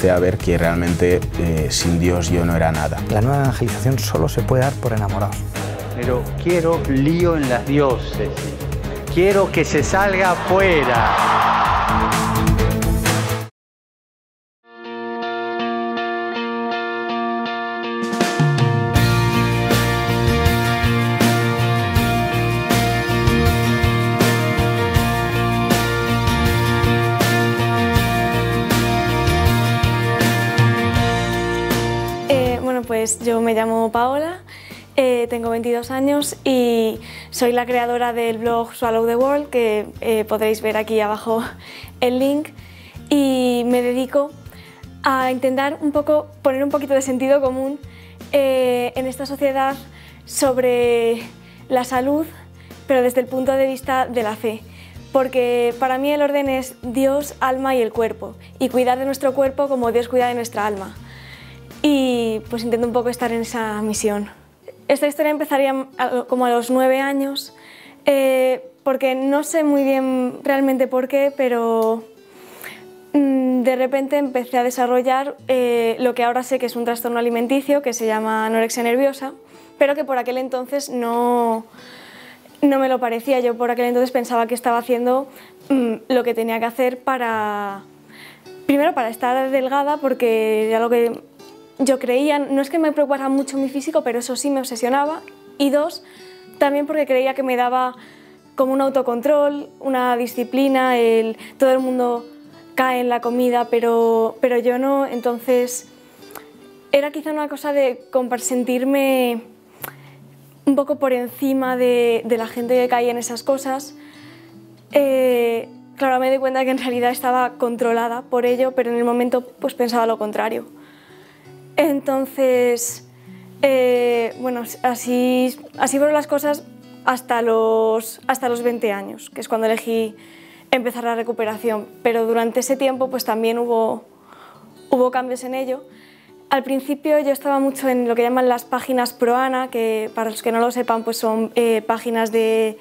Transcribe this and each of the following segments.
empecé a ver que realmente sin Dios yo no era nada. La nueva evangelización solo se puede dar por enamorados. Pero quiero lío en las diócesis. Quiero que se salga afuera. Pues yo me llamo Paola, tengo 22 años y soy la creadora del blog Swallow the World, que podréis ver aquí abajo el link, y me dedico a intentar poner un poquito de sentido común en esta sociedad sobre la salud, pero desde el punto de vista de la fe. Porque para mí el orden es Dios, alma y el cuerpo, y cuidar de nuestro cuerpo como Dios cuida de nuestra alma. Y pues intento un poco estar en esa misión. Esta historia empezaría como a los 9 años, porque no sé muy bien realmente por qué, pero de repente empecé a desarrollar lo que ahora sé que es un trastorno alimenticio que se llama anorexia nerviosa, pero que por aquel entonces no me lo parecía. Yo por aquel entonces pensaba que estaba haciendo lo que tenía que hacer primero para estar delgada, porque era lo que yo creía. No es que me preocupara mucho mi físico, pero eso sí me obsesionaba. Y dos, también porque creía que me daba como un autocontrol, una disciplina, todo el mundo cae en la comida, pero yo no. Entonces era quizá una cosa de sentirme un poco por encima de la gente que caía en esas cosas. Claro, me di cuenta que en realidad estaba controlada por ello, pero en el momento pues pensaba lo contrario. Entonces, bueno, así fueron las cosas hasta los 20 años, que es cuando elegí empezar la recuperación. Pero durante ese tiempo pues también hubo cambios en ello. Al principio yo estaba mucho en lo que llaman las páginas pro-ana, que para los que no lo sepan pues son páginas de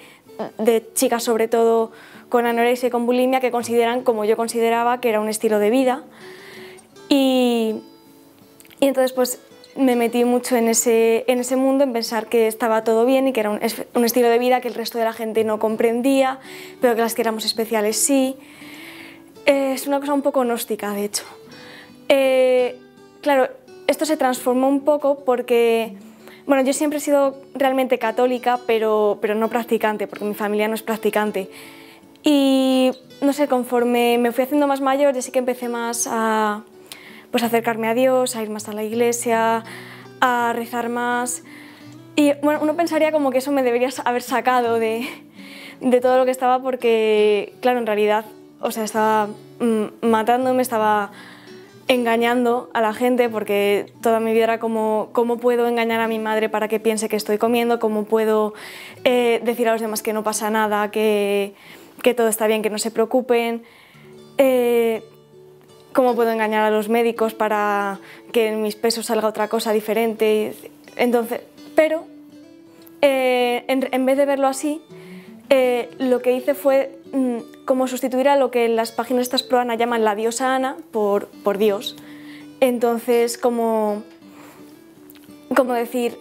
chicas sobre todo con anorexia y con bulimia, que consideran, como yo consideraba, que era un estilo de vida. Y entonces pues me metí mucho en ese mundo, en pensar que estaba todo bien y que era un estilo de vida que el resto de la gente no comprendía, pero que las que éramos especiales sí. Es una cosa un poco gnóstica, de hecho. Claro, esto se transformó un poco porque, bueno, yo siempre he sido realmente católica, pero no practicante, porque mi familia no es practicante. Y no sé, conforme me fui haciendo más mayor, yo sí que empecé más a acercarme a Dios, a ir más a la iglesia, a rezar más. Y bueno, uno pensaría como que eso me debería haber sacado de todo lo que estaba, porque, claro, en realidad, o sea, estaba matándome, estaba engañando a la gente, porque toda mi vida era como, ¿cómo puedo engañar a mi madre para que piense que estoy comiendo? ¿Cómo puedo decir a los demás que no pasa nada, que todo está bien, que no se preocupen? ¿Cómo puedo engañar a los médicos para que en mis pesos salga otra cosa diferente? Entonces, pero en vez de verlo así, lo que hice fue como sustituir a lo que en las páginas estas pro-ana llaman la diosa Ana por Dios. Entonces, como decir,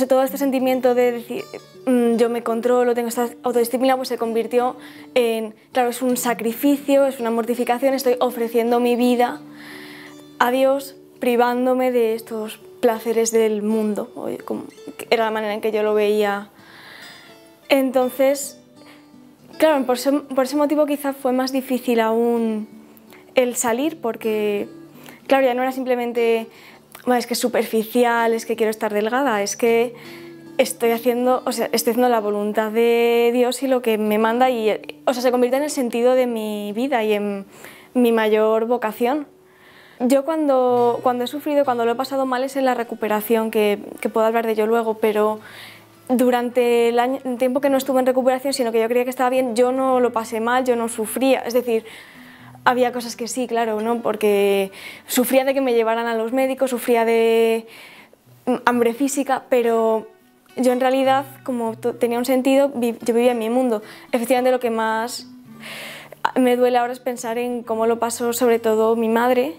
todo este sentimiento de decir yo me controlo, tengo esta autodisciplina, pues se convirtió en, claro, es un sacrificio, es una mortificación, estoy ofreciendo mi vida a Dios, privándome de estos placeres del mundo, era la manera en que yo lo veía. Entonces, claro, por ese motivo quizá fue más difícil aún el salir, porque, claro, ya no era simplemente, bueno, es que es superficial, es que quiero estar delgada, es que estoy haciendo la voluntad de Dios y lo que me manda, y se convierte en el sentido de mi vida y en mi mayor vocación. Yo cuando he sufrido, cuando lo he pasado mal, es en la recuperación, que puedo hablar de ello luego, pero durante el tiempo que no estuve en recuperación, sino que yo creía que estaba bien, yo no lo pasé mal, yo no sufría, es decir, había cosas que sí, claro, ¿no? Porque sufría de que me llevaran a los médicos, sufría de hambre física, pero yo en realidad, como tenía un sentido, yo vivía en mi mundo. Efectivamente, lo que más me duele ahora es pensar en cómo lo pasó sobre todo mi madre,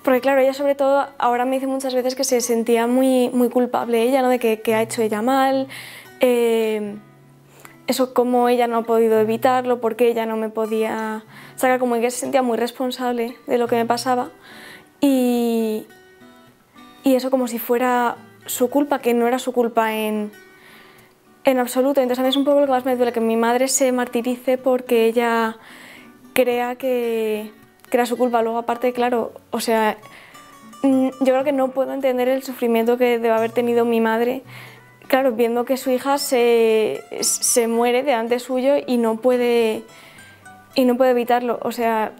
Porque claro, ella sobre todo ahora me dice muchas veces que se sentía muy culpable ella, ¿no? De que ha hecho ella mal, eso cómo ella no ha podido evitarlo, porque ella no me podía sacar, como que se sentía muy responsable de lo que me pasaba y eso como si fuera su culpa, que no era su culpa en absoluto. Entonces a mí es un poco lo que más me duele, que mi madre se martirice porque ella crea que era su culpa. Luego aparte, claro, o sea, yo creo que no puedo entender el sufrimiento que debe haber tenido mi madre, claro, viendo que su hija se muere delante suyo y no puede evitarlo. O sea,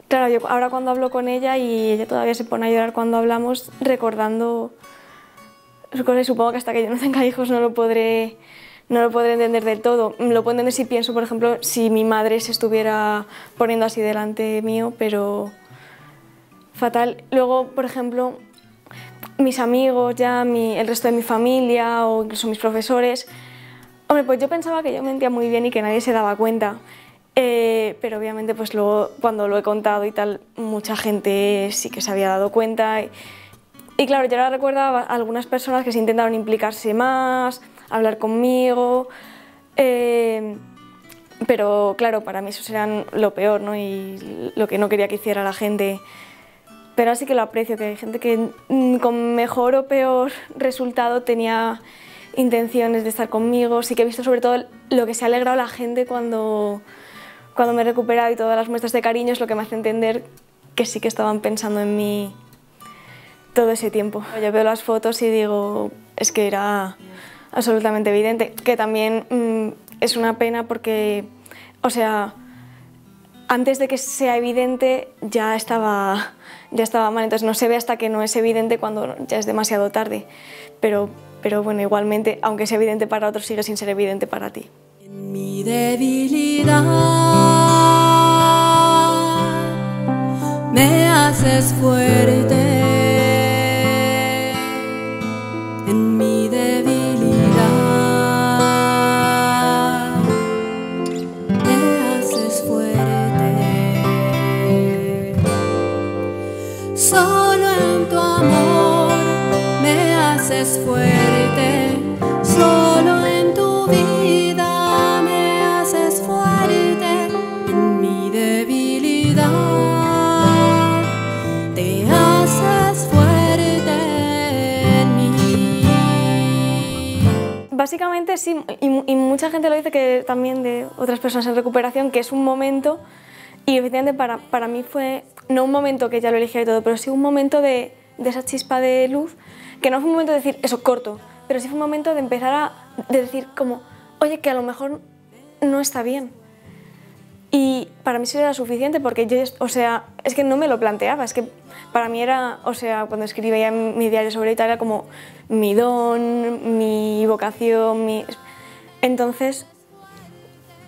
claro, yo ahora cuando hablo con ella y ella todavía se pone a llorar cuando hablamos, recordando sus cosas, y supongo que hasta que yo no tenga hijos no lo podré entender del todo. Lo puedo entender si pienso, por ejemplo, si mi madre se estuviera poniendo así delante mío, pero fatal. Luego, por ejemplo, mis amigos, el resto de mi familia o incluso mis profesores, hombre, pues yo pensaba que yo mentía muy bien y que nadie se daba cuenta, pero obviamente pues luego cuando lo he contado y tal, mucha gente sí que se había dado cuenta y claro, yo ahora recuerdo a algunas personas que se intentaron implicarse más, hablar conmigo, pero claro, para mí eso era lo peor, ¿no? Y lo que no quería que hiciera la gente. Pero así que lo aprecio, que hay gente que con mejor o peor resultado tenía intenciones de estar conmigo. Sí que he visto sobre todo lo que se ha alegrado la gente cuando me he recuperado, y todas las muestras de cariño es lo que me hace entender que sí que estaban pensando en mí todo ese tiempo. Yo veo las fotos y digo, es que era absolutamente evidente, que también es una pena porque, o sea, antes de que sea evidente ya estaba mal, entonces no se ve hasta que no es evidente, cuando ya es demasiado tarde, pero bueno, igualmente, aunque sea evidente para otros, sigue sin ser evidente para ti. En mi debilidad me haces fuerte. En mi debilidad me haces fuerte. Solo en tu amor me haces fuerte. Solo en tu vida me haces fuerte. En mi debilidad te haces fuerte en mí. Básicamente sí, y mucha gente lo dice, que también de otras personas en recuperación, que es un momento, y efectivamente para mí fue no un momento que ya lo elegía y todo, pero sí un momento de esa chispa de luz, que no fue un momento de decir eso corto, pero sí fue un momento de empezar de decir como, oye, que a lo mejor no está bien. Y para mí eso era suficiente, porque yo, o sea, es que no me lo planteaba, es que para mí era, o sea, cuando escribía mi diario sobre Italia, era como mi don, mi vocación, Entonces,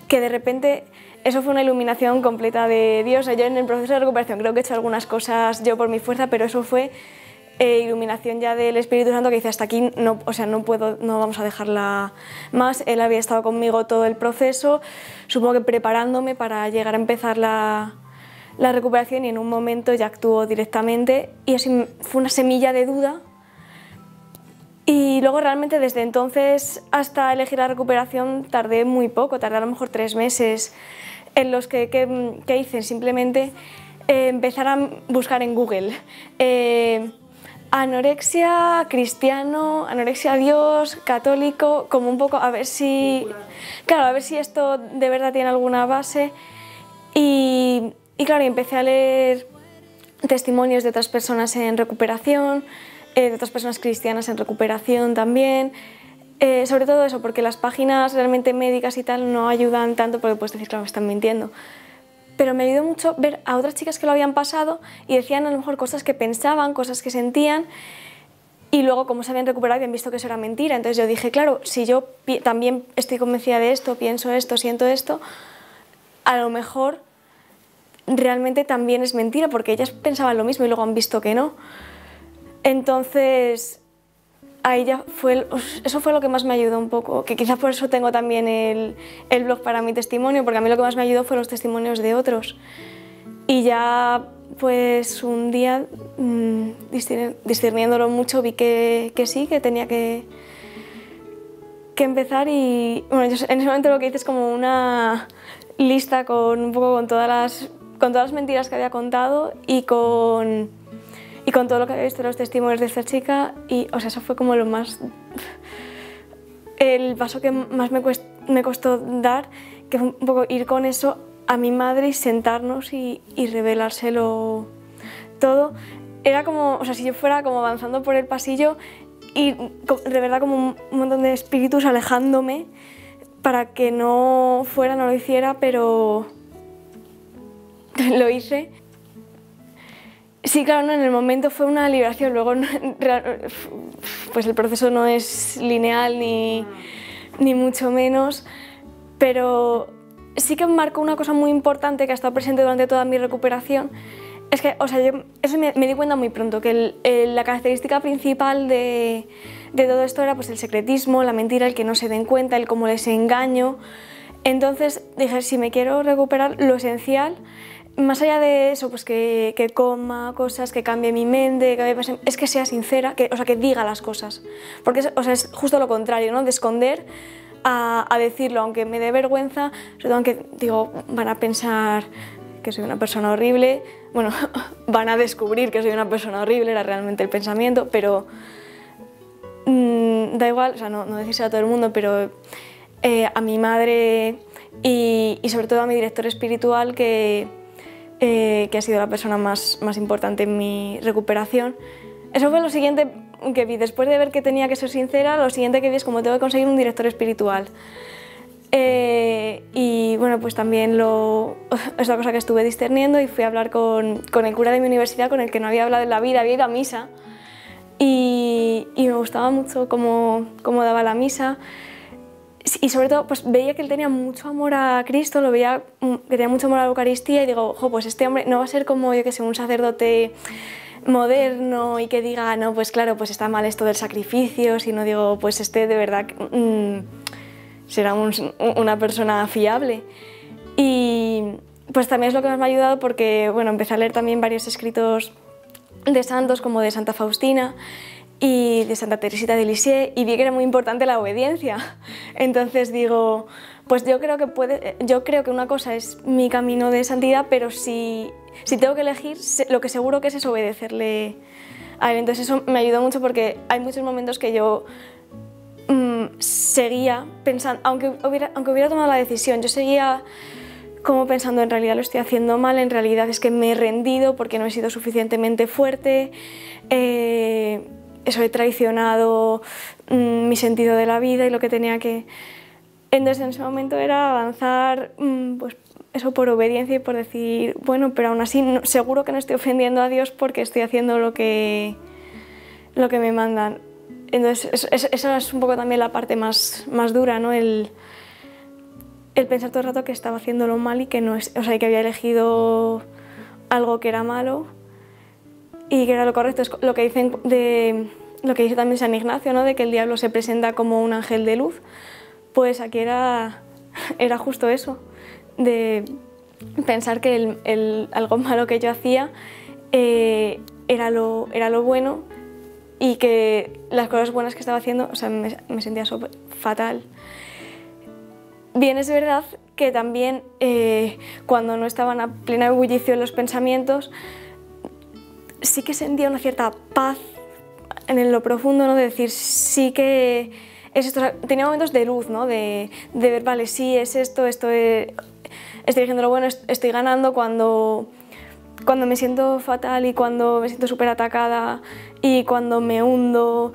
que de repente eso fue una iluminación completa de Dios. O sea, yo en el proceso de recuperación creo que he hecho algunas cosas yo por mi fuerza, pero eso fue iluminación ya del Espíritu Santo, que dice hasta aquí, no, o sea, no vamos a dejarla más. Él había estado conmigo todo el proceso, supongo que preparándome para llegar a empezar la recuperación, y en un momento ya actuó directamente, y así fue una semilla de duda. Y luego realmente desde entonces hasta elegir la recuperación tardé muy poco, tardé a lo mejor 3 meses, en los que hice simplemente empezar a buscar en Google anorexia cristiano, anorexia Dios, católico, como un poco a ver si, claro, a ver si esto de verdad tiene alguna base. Y claro, empecé a leer testimonios de otras personas en recuperación, de otras personas cristianas en recuperación también, sobre todo eso, porque las páginas realmente médicas y tal no ayudan tanto, porque puedes decir, claro, me están mintiendo. Pero me ayudó mucho ver a otras chicas que lo habían pasado y decían a lo mejor cosas que pensaban, cosas que sentían, y luego como se habían recuperado habían visto que eso era mentira. Entonces yo dije, claro, si yo también estoy convencida de esto, pienso esto, siento esto, a lo mejor realmente también es mentira, porque ellas pensaban lo mismo y luego han visto que no. Entonces ahí ya eso fue lo que más me ayudó un poco, que quizás por eso tengo también el blog para mi testimonio, porque a mí lo que más me ayudó fueron los testimonios de otros. Y ya pues un día, discerniéndolo mucho, vi que sí, que tenía que empezar. Y bueno, yo en ese momento lo que hice es como una lista con todas las mentiras que había contado y con todo lo que había visto en los testimonios de esta chica. Y o sea, eso fue como el paso que más me costó dar, que fue un poco ir con eso a mi madre y sentarnos y revelárselo todo. Era como, o sea, si yo fuera como avanzando por el pasillo y de verdad como un montón de espíritus alejándome para que no lo hiciera, pero lo hice. Sí, claro, no, en el momento fue una liberación, luego pues el proceso no es lineal ni mucho menos, pero sí que marcó una cosa muy importante que ha estado presente durante toda mi recuperación. Es que, o sea, eso me di cuenta muy pronto, que la característica principal de todo esto era pues el secretismo, la mentira, el que no se den cuenta, el cómo les engaño. Entonces dije, si me quiero recuperar, lo esencial, más allá de eso, pues que coma cosas, que cambie mi mente, es que sea sincera, o sea, que diga las cosas. Porque o sea, es justo lo contrario, ¿no? De esconder a decirlo, aunque me dé vergüenza, sobre todo aunque digo, van a pensar que soy una persona horrible, bueno, van a descubrir que soy una persona horrible, era realmente el pensamiento, pero da igual, o sea, no decírselo a todo el mundo, pero a mi madre y sobre todo a mi director espiritual, que ha sido la persona más importante en mi recuperación. Eso fue lo siguiente que vi, después de ver que tenía que ser sincera, lo siguiente que vi es como tengo que conseguir un director espiritual. Y bueno, pues también es una cosa que estuve discerniendo y fui a hablar con el cura de mi universidad, con el que no había hablado en la vida, había ido a misa y me gustaba mucho cómo daba la misa. Y sobre todo pues veía que él tenía mucho amor a Cristo, lo veía que tenía mucho amor a la Eucaristía y digo, ojo, pues este hombre no va a ser como yo que sé, un sacerdote moderno y que diga, no, pues claro, pues está mal esto del sacrificio, sino digo, pues este de verdad será una persona fiable. Y pues también es lo que más me ha ayudado porque, bueno, empecé a leer también varios escritos de santos como de Santa Faustina y de Santa Teresita de Lisieux y vi que era muy importante la obediencia. Entonces digo, pues yo creo que una cosa es mi camino de santidad, pero si tengo que elegir, lo que seguro que es obedecerle a él. Entonces eso me ayudó mucho porque hay muchos momentos que yo seguía pensando, aunque hubiera tomado la decisión, yo seguía como pensando, en realidad lo estoy haciendo mal, en realidad es que me he rendido porque no he sido suficientemente fuerte, eso, he traicionado mi sentido de la vida y lo que tenía que... Entonces en ese momento era avanzar pues eso por obediencia y por decir, bueno, pero aún así seguro que no estoy ofendiendo a Dios porque estoy haciendo lo que me mandan. Entonces esa es un poco también la parte más dura, ¿no? El pensar todo el rato que estaba haciéndolo mal y que no es, o sea, que había elegido algo que era malo y que era lo correcto. Es lo que dicen lo que dice también San Ignacio, ¿no? De que el diablo se presenta como un ángel de luz. Pues aquí era justo eso, de pensar que algo malo que yo hacía era lo bueno y que las cosas buenas que estaba haciendo, o sea, me sentía fatal. Bien, es verdad que también cuando no estaban a plena ebullición los pensamientos, sí que sentía una cierta paz en lo profundo, ¿no? De decir, sí que es esto. O sea, tenía momentos de luz, ¿no? De ver, vale, sí, es esto, estoy diciendo lo bueno, estoy ganando cuando me siento fatal y cuando me siento súper atacada y cuando me hundo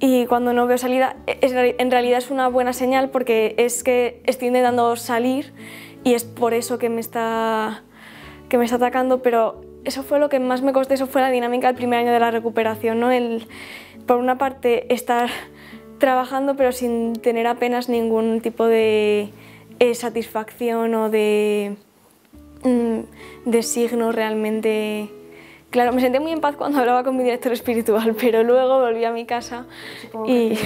y cuando no veo salida, en realidad es una buena señal porque es que estoy intentando salir y es por eso que me está atacando, pero eso fue lo que más me costó, eso fue la dinámica del primer año de la recuperación, ¿no? Por una parte, estar trabajando pero sin tener apenas ningún tipo de satisfacción o de signo realmente. Claro, me sentí muy en paz cuando hablaba con mi director espiritual, pero luego volví a mi casa y...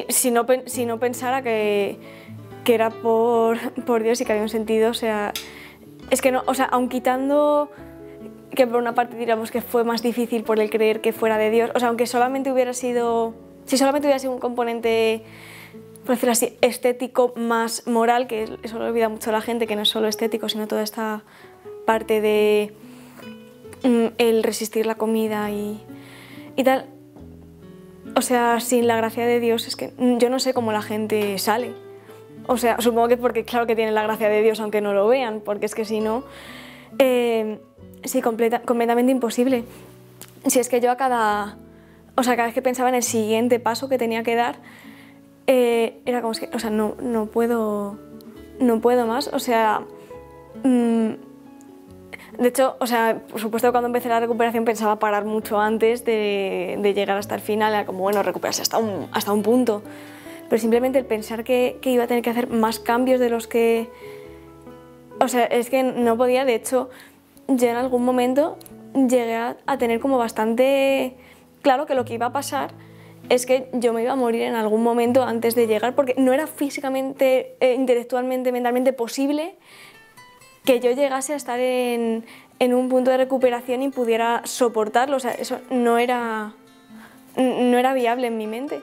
si no pensara que era por Dios y que había un sentido, o sea, es que no, o sea, aun quitando que por una parte diríamos que fue más difícil por el creer que fuera de Dios, o sea, aunque solamente hubiera sido, si solamente hubiera sido un componente, por decirlo así, estético más moral, que eso lo olvida mucho la gente, que no es solo estético, sino toda esta parte de el resistir la comida y tal. O sea, sin la gracia de Dios es que yo no sé cómo la gente sale. O sea, supongo que porque claro que tienen la gracia de Dios aunque no lo vean, porque es que si no, sí, completamente imposible. Si es que yo cada vez que pensaba en el siguiente paso que tenía que dar, era como, o sea, no puedo más, o sea, de hecho, o sea, por supuesto cuando empecé la recuperación pensaba parar mucho antes de llegar hasta el final, era como, bueno, recuperarse hasta un punto, pero simplemente el pensar que iba a tener que hacer más cambios de los que, o sea, es que no podía, de hecho, yo en algún momento llegué a tener como bastante claro que lo que iba a pasar es que yo me iba a morir en algún momento antes de llegar, porque no era físicamente, intelectualmente, mentalmente posible que yo llegase a estar en un punto de recuperación y pudiera soportarlo. O sea, eso no era viable en mi mente.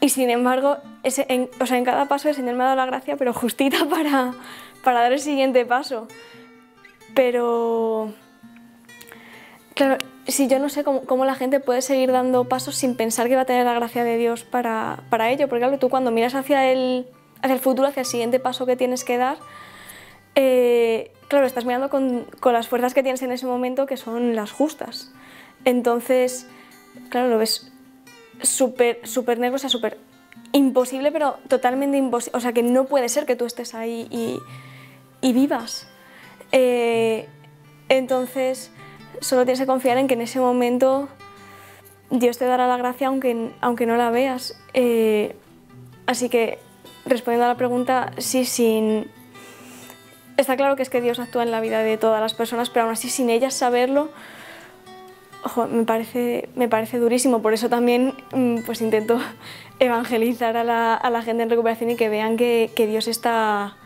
Y sin embargo, en cada paso el Señor me ha dado la gracia, pero justita para dar el siguiente paso. Pero, claro, si yo no sé cómo la gente puede seguir dando pasos sin pensar que va a tener la gracia de Dios para ello. Porque claro, tú cuando miras hacia el futuro, hacia el siguiente paso que tienes que dar, claro, estás mirando con las fuerzas que tienes en ese momento, que son las justas. Entonces, claro, lo ves súper negro, o sea, súper imposible, pero totalmente imposible. O sea, que no puede ser que tú estés ahí y vivas. Entonces, solo tienes que confiar en que en ese momento Dios te dará la gracia aunque no la veas. Así que, respondiendo a la pregunta, sí, está claro que es que Dios actúa en la vida de todas las personas, pero aún así sin ellas saberlo, ojo, me parece durísimo. Por eso también pues intento evangelizar a la gente en recuperación y que vean que Dios está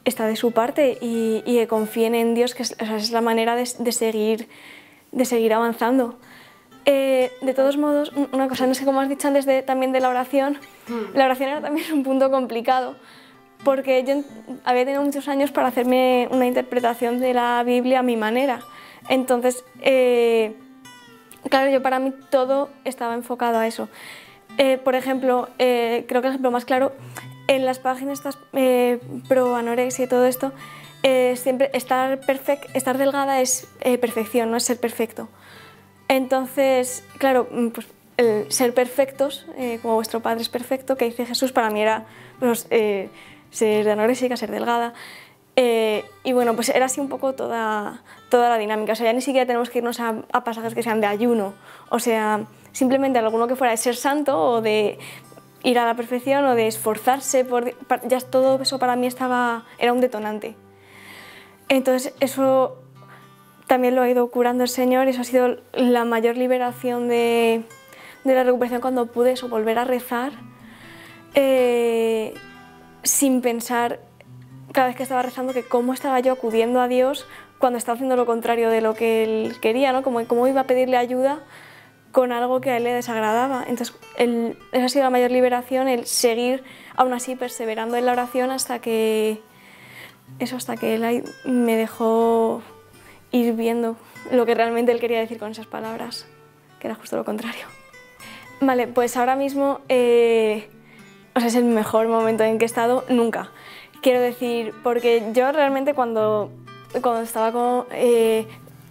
de su parte y que confíen en Dios, que es la manera de seguir avanzando. De todos modos, una cosa, no sé cómo has dicho antes también de la oración era también un punto complicado, porque yo había tenido muchos años para hacerme una interpretación de la Biblia a mi manera. Entonces, claro, para mí todo estaba enfocado a eso. Por ejemplo, creo que el ejemplo más claro, en las páginas pro anorexia y todo esto, siempre estar delgada es perfección, no es ser perfecto. Entonces, claro, pues el ser perfectos, como vuestro Padre es perfecto, que dice Jesús, para mí era pues, ser anoréxica, ser delgada. Y bueno, pues era así un poco toda la dinámica. O sea, ya ni siquiera tenemos que irnos a pasajes que sean de ayuno. O sea, simplemente alguno que fuera de ser santo o de ir a la perfección o de esforzarse. Ya todo eso para mí era un detonante. Entonces eso también lo ha ido curando el Señor. Eso ha sido la mayor liberación de la recuperación, cuando pude eso, volver a rezar sin pensar cada vez que estaba rezando que cómo estaba yo acudiendo a Dios cuando estaba haciendo lo contrario de lo que Él quería, ¿no? Cómo iba a pedirle ayuda con algo que a Él le desagradaba. Entonces, esa ha sido la mayor liberación, el seguir aún así perseverando en la oración hasta que Él me dejó ir viendo lo que realmente Él quería decir con esas palabras, que era justo lo contrario. Vale, pues ahora mismo es el mejor momento en que he estado nunca. Quiero decir, porque yo realmente cuando estaba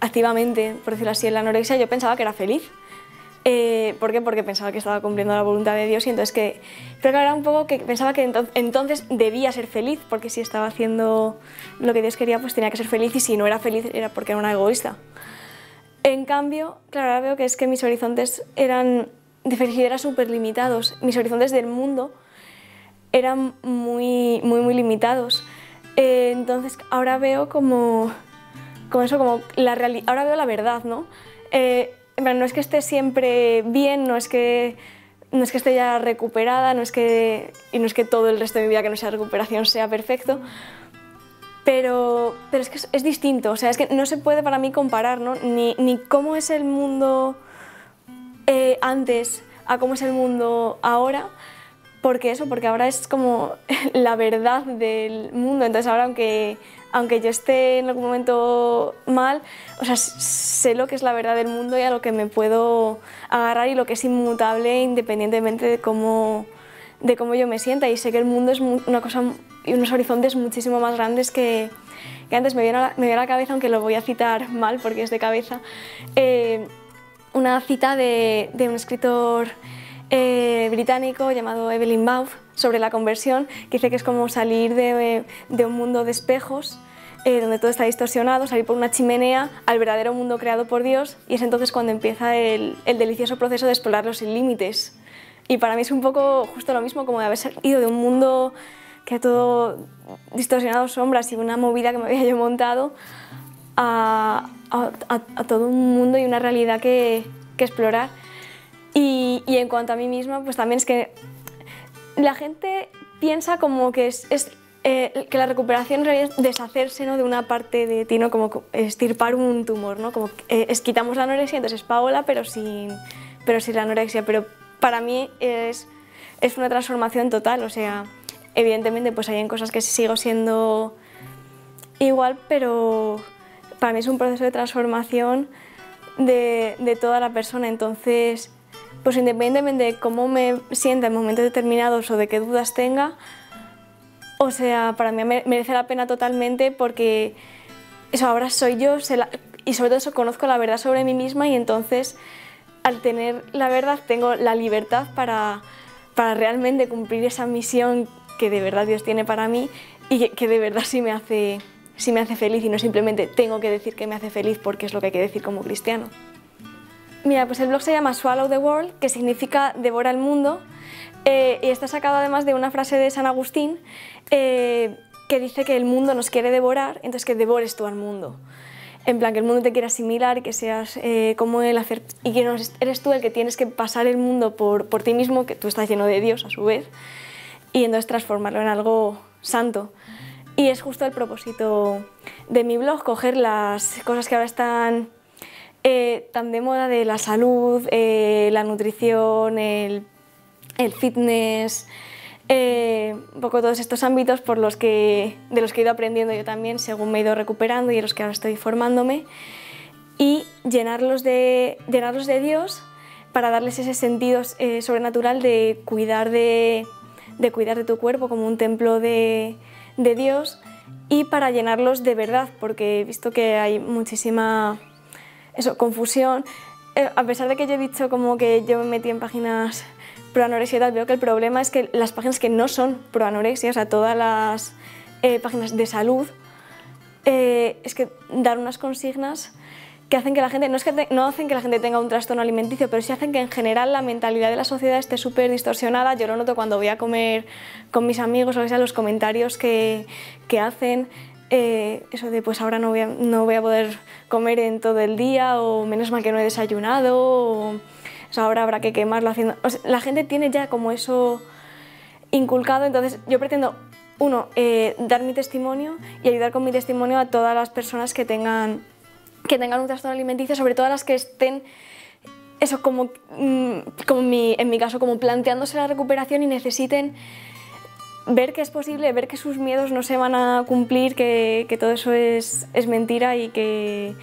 activamente, por decirlo así, en la anorexia, yo pensaba que era feliz. ¿Por qué? Porque pensaba que estaba cumpliendo la voluntad de Dios y entonces pero era un poco que pensaba que entonces debía ser feliz, porque si estaba haciendo lo que Dios quería, pues tenía que ser feliz, y si no era feliz era porque era una egoísta. En cambio, claro, ahora veo que es que mis horizontes de felicidad eran súper limitados. Mis horizontes del mundo eran muy limitados. Entonces ahora veo como la realidad, ahora veo la verdad, ¿no? No es que esté siempre bien, no es que no es que esté ya recuperada, no es que todo el resto de mi vida que no sea recuperación sea perfecto, pero es que es distinto, o sea, es que no se puede para mí comparar, ¿no? Ni cómo es el mundo antes a cómo es el mundo ahora, porque ahora es como la verdad del mundo, entonces ahora aunque yo esté en algún momento mal, o sea, sé lo que es la verdad del mundo y a lo que me puedo agarrar y lo que es inmutable independientemente de cómo yo me sienta, y sé que el mundo es una cosa y unos horizontes muchísimo más grandes que antes. Me viene a la cabeza, aunque lo voy a citar mal porque es de cabeza, una cita de un escritor británico llamado Evelyn Waugh sobre la conversión, que dice que es como salir de un mundo de espejos donde todo está distorsionado, salir por una chimenea al verdadero mundo creado por Dios, y es entonces cuando empieza el delicioso proceso de explorarlo sin límites. Y para mí es un poco justo lo mismo, como de haber ido de un mundo que ha todo distorsionado, sombras y una movida que me había yo montado, a todo un mundo y una realidad que explorar. Y en cuanto a mí misma, pues también es que la gente piensa como que que la recuperación en realidad es deshacerse, ¿no?, de una parte de ti, ¿no?, como extirpar un tumor, ¿no?, como quitamos la anorexia, entonces es Paola, pero sin la anorexia. Pero para mí es una transformación total, o sea, evidentemente pues hay cosas que sigo siendo igual, pero para mí es un proceso de transformación de toda la persona. Entonces, pues independientemente de cómo me sienta en momentos determinados o de qué dudas tenga, o sea, para mí merece la pena totalmente, porque eso, ahora soy yo, y sobre todo eso, conozco la verdad sobre mí misma, y entonces al tener la verdad tengo la libertad para realmente cumplir esa misión que de verdad Dios tiene para mí, y que de verdad sí me hace feliz, y no simplemente tengo que decir que me hace feliz porque es lo que hay que decir como cristiano. Mira, pues el blog se llama Swallow the World, que significa devora el mundo, y está sacado además de una frase de San Agustín que dice que el mundo nos quiere devorar, entonces que devores tú al mundo. En plan, que el mundo te quiera asimilar y que seas como él, y que no eres tú el que tienes que pasar el mundo por ti mismo, que tú estás lleno de Dios a su vez, y entonces transformarlo en algo santo. Y es justo el propósito de mi blog, coger las cosas que ahora están tan de moda, de la salud, la nutrición, el fitness, un poco todos estos ámbitos de los que he ido aprendiendo yo también según me he ido recuperando y en los que ahora estoy formándome, y llenarlos de Dios para darles ese sentido sobrenatural de cuidar de tu cuerpo como un templo de Dios, y para llenarlos de verdad, porque he visto que hay muchísima confusión. A pesar de que yo he dicho como que yo me metí en páginas pro anorexia y tal, veo que el problema es que las páginas que no son pro anorexia, o sea, todas las páginas de salud, es que dar unas consignas que hacen que la gente, no hacen que la gente tenga un trastorno alimenticio, pero sí hacen que en general la mentalidad de la sociedad esté súper distorsionada. Yo lo noto cuando voy a comer con mis amigos, o sea, los comentarios que hacen, eso de pues ahora no voy a poder comer en todo el día, o menos mal que no he desayunado, o sea, ahora habrá que quemarlo haciendo... O sea, la gente tiene ya como eso inculcado, entonces yo pretendo, dar mi testimonio y ayudar con mi testimonio a todas las personas que tengan un trastorno alimenticio, sobre todo las que estén, eso como en mi caso, como planteándose la recuperación y necesiten ver que es posible, ver que sus miedos no se van a cumplir, que todo eso es mentira, y que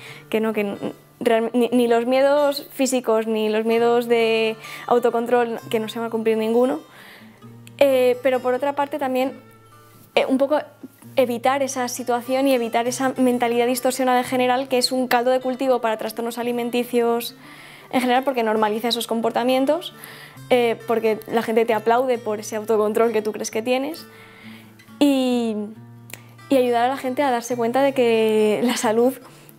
ni los miedos físicos ni los miedos de autocontrol, que no se va a cumplir ninguno. Pero por otra parte también un poco evitar esa situación y evitar esa mentalidad distorsionada en general, que es un caldo de cultivo para trastornos alimenticios en general, porque normaliza esos comportamientos, porque la gente te aplaude por ese autocontrol que tú crees que tienes, y ayudar a la gente a darse cuenta de que la salud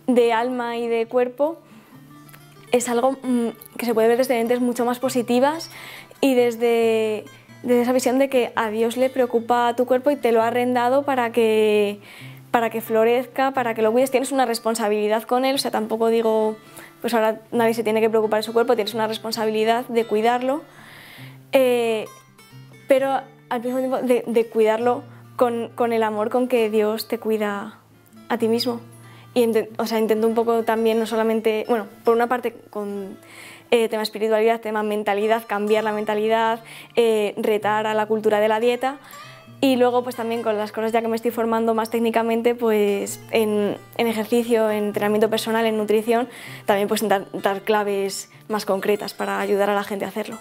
de alma y de cuerpo es algo que se puede ver desde lentes mucho más positivas, y desde esa visión de que a Dios le preocupa tu cuerpo y te lo ha arrendado para que florezca, para que lo cuides. Tienes una responsabilidad con él, o sea, tampoco digo, pues ahora nadie se tiene que preocupar de su cuerpo, tienes una responsabilidad de cuidarlo, pero al mismo tiempo de cuidarlo con el amor con que Dios te cuida a ti mismo. Y intento un poco también, no solamente, bueno, por una parte con tema espiritualidad, tema mentalidad, cambiar la mentalidad, retar a la cultura de la dieta, y luego pues también con las cosas ya que me estoy formando más técnicamente, pues en ejercicio, en entrenamiento personal, en nutrición, también pues dar claves más concretas para ayudar a la gente a hacerlo.